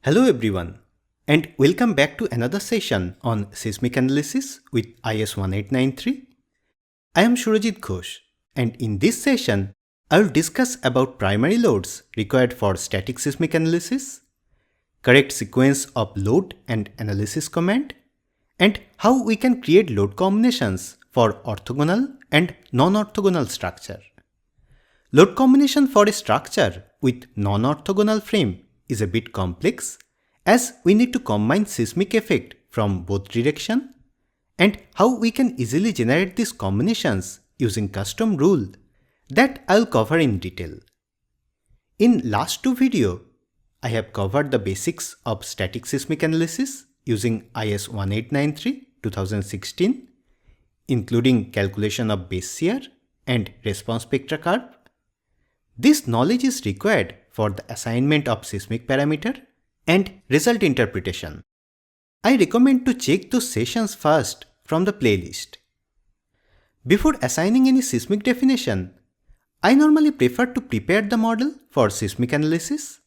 Hello everyone, and welcome back to another session on seismic analysis with IS1893. I am Surajit Ghosh, and in this session, I will discuss about primary loads required for static seismic analysis, correct sequence of load and analysis command, and how we can create load combinations for orthogonal and non-orthogonal structure. Load combination for a structure with non-orthogonal frame is a bit complex, as we need to combine seismic effect from both directions, and how we can easily generate these combinations using custom rule that I'll cover in detail. In last two videos, I have covered the basics of static seismic analysis using IS1893 2016, including calculation of base shear and response spectra curve. This knowledge is required for the assignment of seismic parameter and result interpretation. I recommend to check those sessions first from the playlist. Before assigning any seismic definition, I normally prefer to prepare the model for seismic analysis.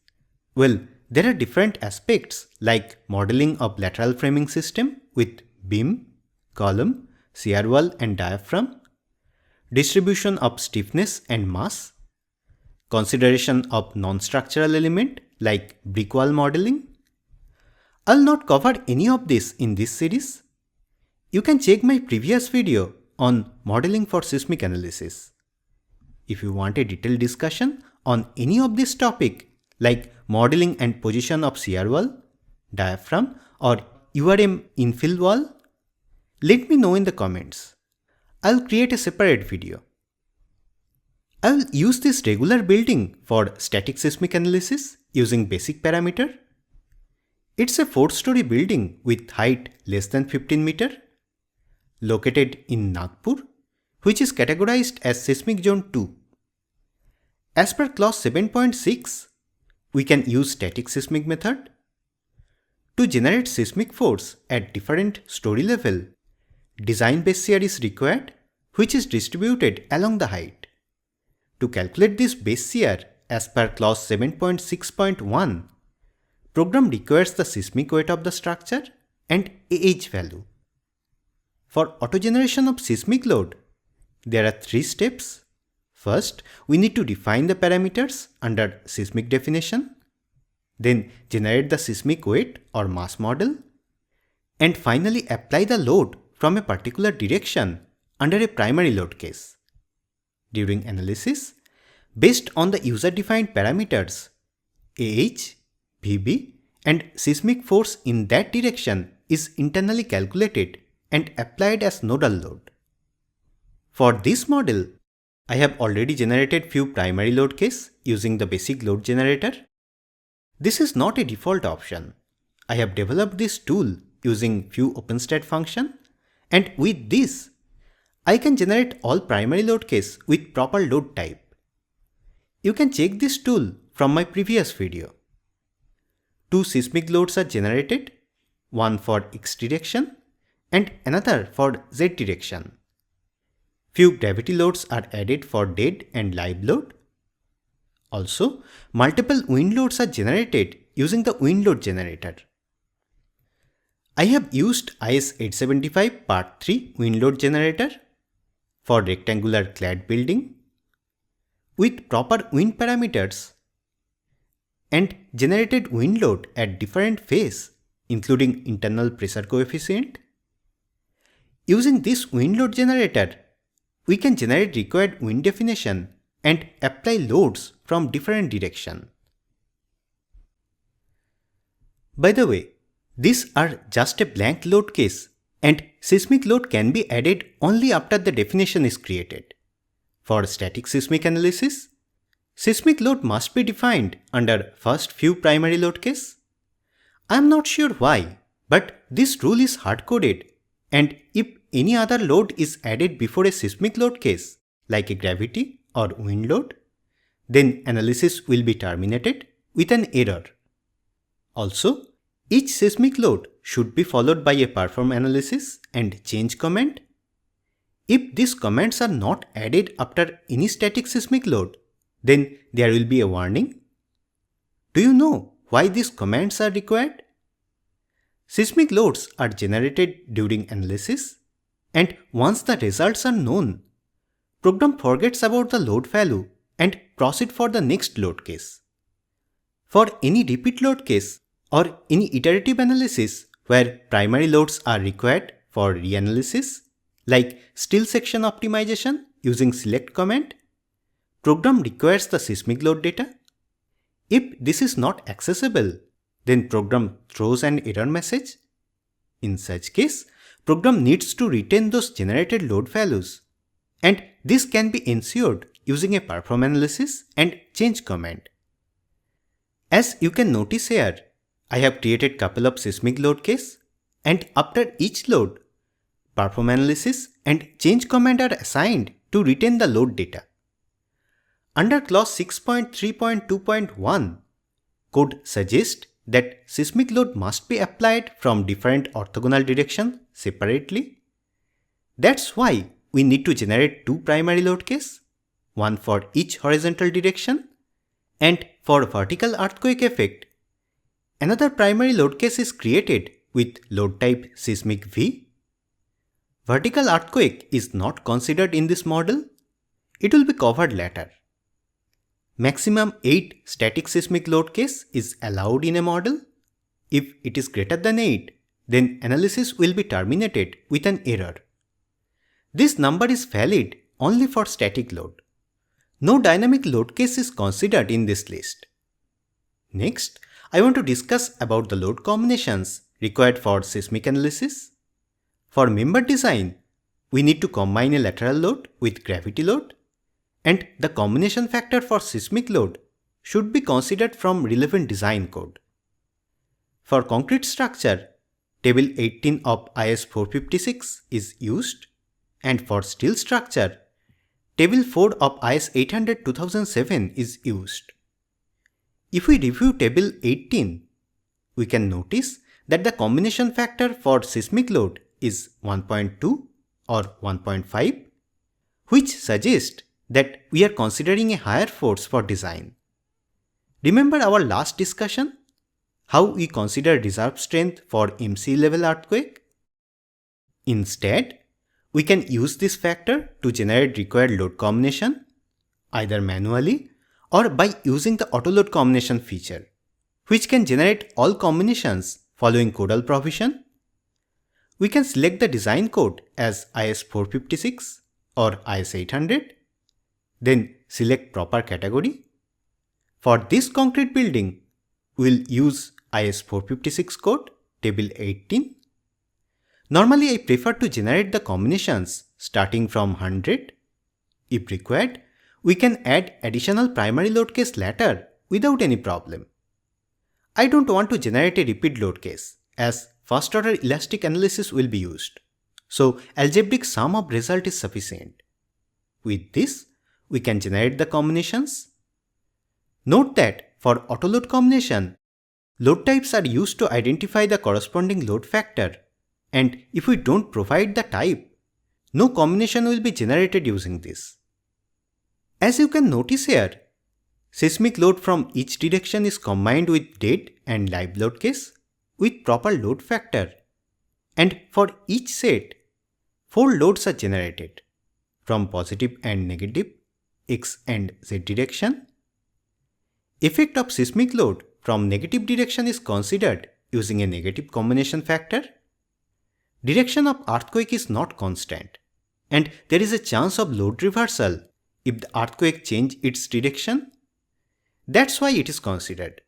Well, there are different aspects like modeling of lateral framing system with beam, column, shear wall and diaphragm, distribution of stiffness and mass, consideration of non-structural element like brick wall modeling. I'll not cover any of this in this series. You can check my previous video on modeling for seismic analysis. If you want a detailed discussion on any of this topic like modeling and position of shear wall, diaphragm or URM infill wall, let me know in the comments. I'll create a separate video. I will use this regular building for static seismic analysis using basic parameter. It's a 4-story building with height less than 15 meter, located in Nagpur, which is categorized as seismic zone 2. As per clause 7.6, we can use static seismic method. To generate seismic force at different story level, design base shear is required, which is distributed along the height. To calculate this base shear as per clause 7.6.1, program requires the seismic weight of the structure and AH value. For auto-generation of seismic load, there are 3 steps. First, we need to define the parameters under seismic definition, then generate the seismic weight or mass model, and finally apply the load from a particular direction under a primary load case. During analysis, based on the user-defined parameters, AH, VB, and seismic force in that direction is internally calculated and applied as nodal load. For this model, I have already generated few primary load case using the basic load generator. This is not a default option. I have developed this tool using few OpenSTAAD function, and with this, I can generate all primary load case with proper load type. You can check this tool from my previous video. 2 seismic loads are generated, one for X direction and another for Z direction. Few gravity loads are added for dead and live load. Also, multiple wind loads are generated using the wind load generator. I have used IS1893 Part 3 wind load generator for rectangular clad building with proper wind parameters and generated wind load at different phase, including internal pressure coefficient. Using this wind load generator, we can generate required wind definition and apply loads from different direction. By the way, these are just a blank load case, and seismic load can be added only after the definition is created. For static seismic analysis, seismic load must be defined under first few primary load case. I am not sure why, but this rule is hard-coded, and if any other load is added before a seismic load case, like a gravity or wind load, then analysis will be terminated with an error. Also, each seismic load should be followed by a perform analysis and change command. If these commands are not added after any static seismic load, then there will be a warning. Do you know why these commands are required? Seismic loads are generated during analysis, and once the results are known, program forgets about the load value and proceed for the next load case. For any repeat load case or any iterative analysis where primary loads are required for reanalysis, like steel section optimization using select command, program requires the seismic load data. If this is not accessible, then program throws an error message. In such case, program needs to retain those generated load values, and this can be ensured using a perform analysis and change command. As you can notice here, I have created couple of seismic load case, and after each load, perform analysis and change command are assigned to retain the load data. Under clause 6.3.2.1, code suggests that seismic load must be applied from different orthogonal directions separately. That's why we need to generate two primary load cases, one for each horizontal direction, and for vertical earthquake effect, another primary load case is created with load type seismic V. Vertical earthquake is not considered in this model. It will be covered later. Maximum 8 static seismic load case is allowed in a model. If it is greater than 8, then analysis will be terminated with an error. This number is valid only for static load. No dynamic load case is considered in this list. Next, I want to discuss about the load combinations required for seismic analysis. For member design, we need to combine a lateral load with gravity load, and the combination factor for seismic load should be considered from relevant design code. For concrete structure, table 18 of IS456 is used, and for steel structure, table 4 of IS1893 is used. If we review table 18, we can notice that the combination factor for seismic load is 1.2 or 1.5, which suggests that we are considering a higher force for design. Remember our last discussion? How we consider reserve strength for MC level earthquake? Instead, we can use this factor to generate required load combination, either manually or by using the auto load combination feature, which can generate all combinations following codal provision. We can select the design code as IS456 or IS800, then select proper category. For this concrete building, we'll use IS456 code, table 18. Normally, I prefer to generate the combinations starting from 100. If required, we can add additional primary load case later without any problem. I don't want to generate a repeat load case, as first order elastic analysis will be used. So algebraic sum of result is sufficient. With this, we can generate the combinations. Note that for auto load combination, load types are used to identify the corresponding load factor, and if we don't provide the type, no combination will be generated using this. As you can notice here, seismic load from each direction is combined with dead and live load case with proper load factor, and for each set, 4 loads are generated from positive and negative, X and Z direction. Effect of seismic load from negative direction is considered using a negative combination factor. Direction of earthquake is not constant, and there is a chance of load reversal if the earthquake changes its direction. That's why it is considered.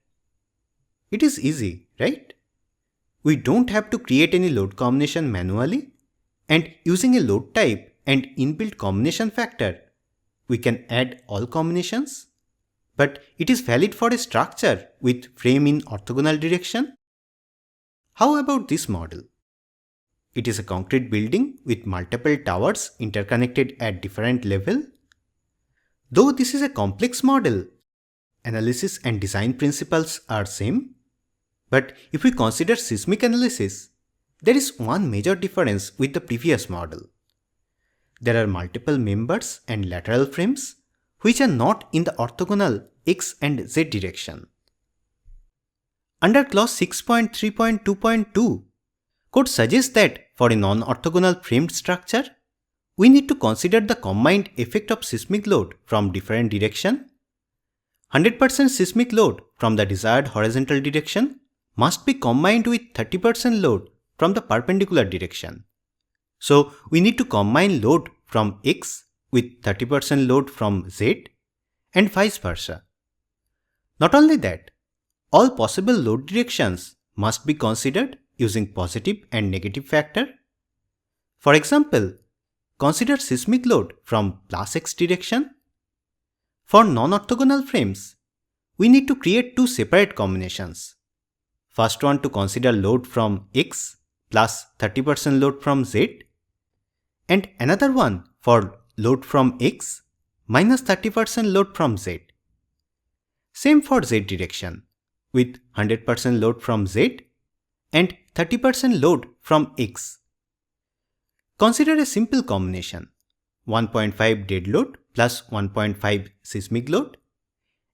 It is easy, right? We don't have to create any load combination manually, and using a load type and inbuilt combination factor, we can add all combinations. But it is valid for a structure with frame in orthogonal direction. How about this model? It is a concrete building with multiple towers interconnected at different levels. Though this is a complex model, analysis and design principles are same. But if we consider seismic analysis, there is one major difference with the previous model. There are multiple members and lateral frames which are not in the orthogonal X and Z direction. Under clause 6.3.2.2, code suggests that for a non-orthogonal framed structure, we need to consider the combined effect of seismic load from different direction. 100% seismic load from the desired horizontal direction must be combined with 30% load from the perpendicular direction. So we need to combine load from X with 30% load from Z and vice versa. Not only that, all possible load directions must be considered using positive and negative factor. For example, consider seismic load from plus X direction. For non-orthogonal frames, we need to create two separate combinations. First one to consider load from X plus 30% load from Z, and another one for load from X minus 30% load from Z. Same for Z direction, with 100% load from Z and 30% load from X. Consider a simple combination, 1.5 dead load plus 1.5 seismic load,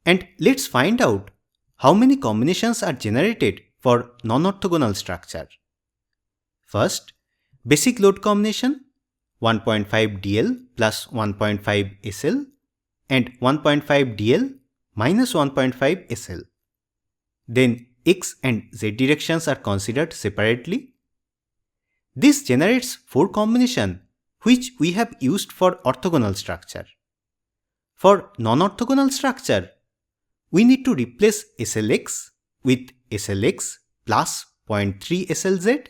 and let's find out how many combinations are generated for non-orthogonal structure. First, basic load combination, 1.5 dl plus 1.5 SL and 1.5 dl minus 1.5 SL. Then X and Z directions are considered separately. This generates 4 combinations which we have used for orthogonal structure. For non-orthogonal structure, we need to replace SLX with SLX plus 0.3 SLZ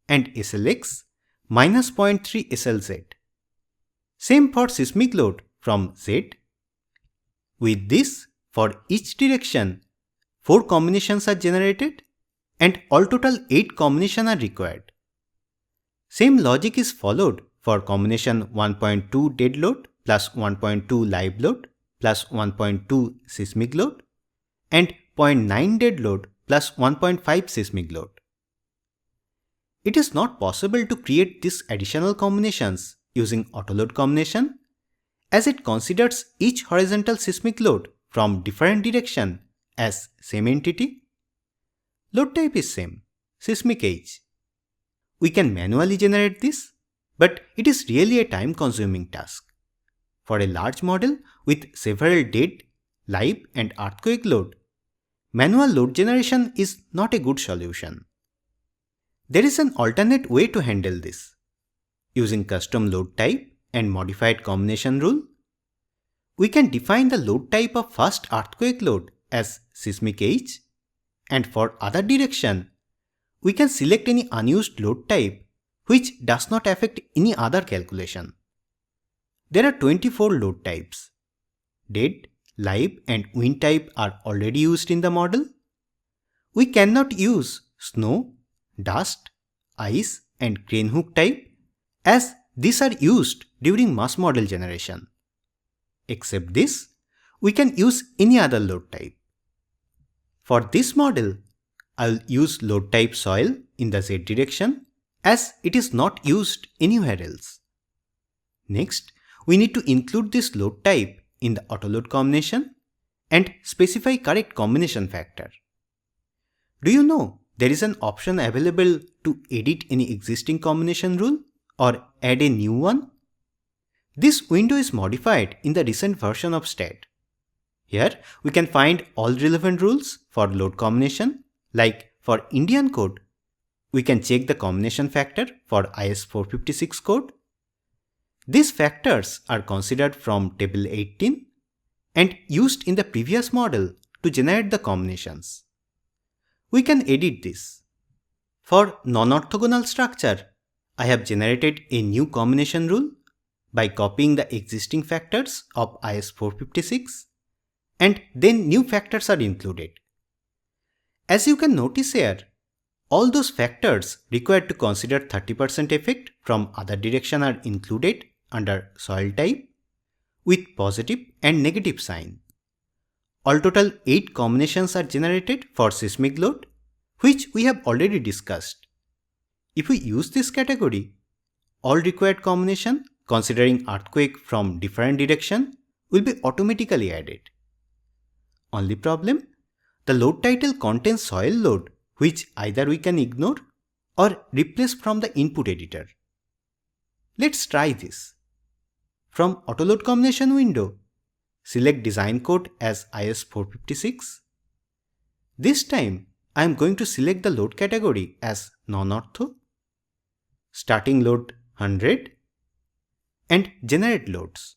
and SLX minus 0.3 SLZ. Same for seismic load from Z. With this, for each direction, 4 combinations are generated and all total 8 combinations are required. Same logic is followed for combination 1.2 dead load plus 1.2 live load plus 1.2 seismic load and 0.9 dead load plus 1.5 seismic load. It is not possible to create these additional combinations using autoload combination, as it considers each horizontal seismic load from different direction as same entity. Load type is same, seismic age. We can manually generate this, but it is really a time-consuming task. For a large model with several dead, live and earthquake load, manual load generation is not a good solution. There is an alternate way to handle this. Using custom load type and modified combination rule, we can define the load type of first earthquake load as seismic age, and for other direction, we can select any unused load type which does not affect any other calculation. There are 24 load types. Dead, live and wind type are already used in the model. We cannot use snow, dust, ice and crane hook type, as these are used during mass model generation. Except this, we can use any other load type. For this model, I will use load type soil in the Z direction, as it is not used anywhere else. Next, we need to include this load type in the autoload combination and specify correct combination factor. Do you know there is an option available to edit any existing combination rule or add a new one? This window is modified in the recent version of STAAD. Here we can find all relevant rules for load combination, like for Indian code, we can check the combination factor for IS456 code. These factors are considered from table 18 and used in the previous model to generate the combinations. We can edit this. For non-orthogonal structure, I have generated a new combination rule by copying the existing factors of IS456, and then new factors are included. As you can notice here, all those factors required to consider 30% effect from other direction are included under soil type with positive and negative sign. All total 8 combinations are generated for seismic load, which we have already discussed. If we use this category, all required combination considering earthquake from different direction will be automatically added. Only problem, The load title contains soil load, which either we can ignore or replace from the input editor. Let's try this. From Autoload Combination window, select Design Code as IS456. This time, I am going to select the load category as Non-ortho, starting load 100, and generate loads.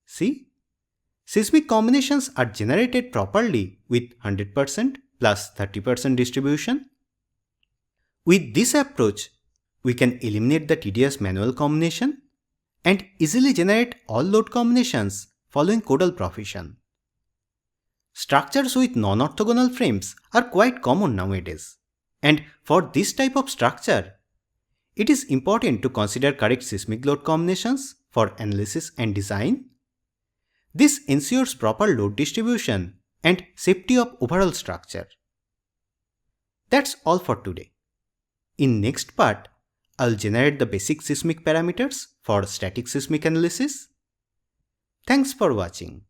See? Seismic combinations are generated properly with 100% plus 30% distribution. With this approach, we can eliminate the tedious manual combination and easily generate all load combinations following codal provision. Structures with non-orthogonal frames are quite common nowadays, and for this type of structure, it is important to consider correct seismic load combinations for analysis and design. This ensures proper load distribution and safety of overall structure. That's all for today. In next part, I'll generate the basic seismic parameters for static seismic analysis. Thanks for watching.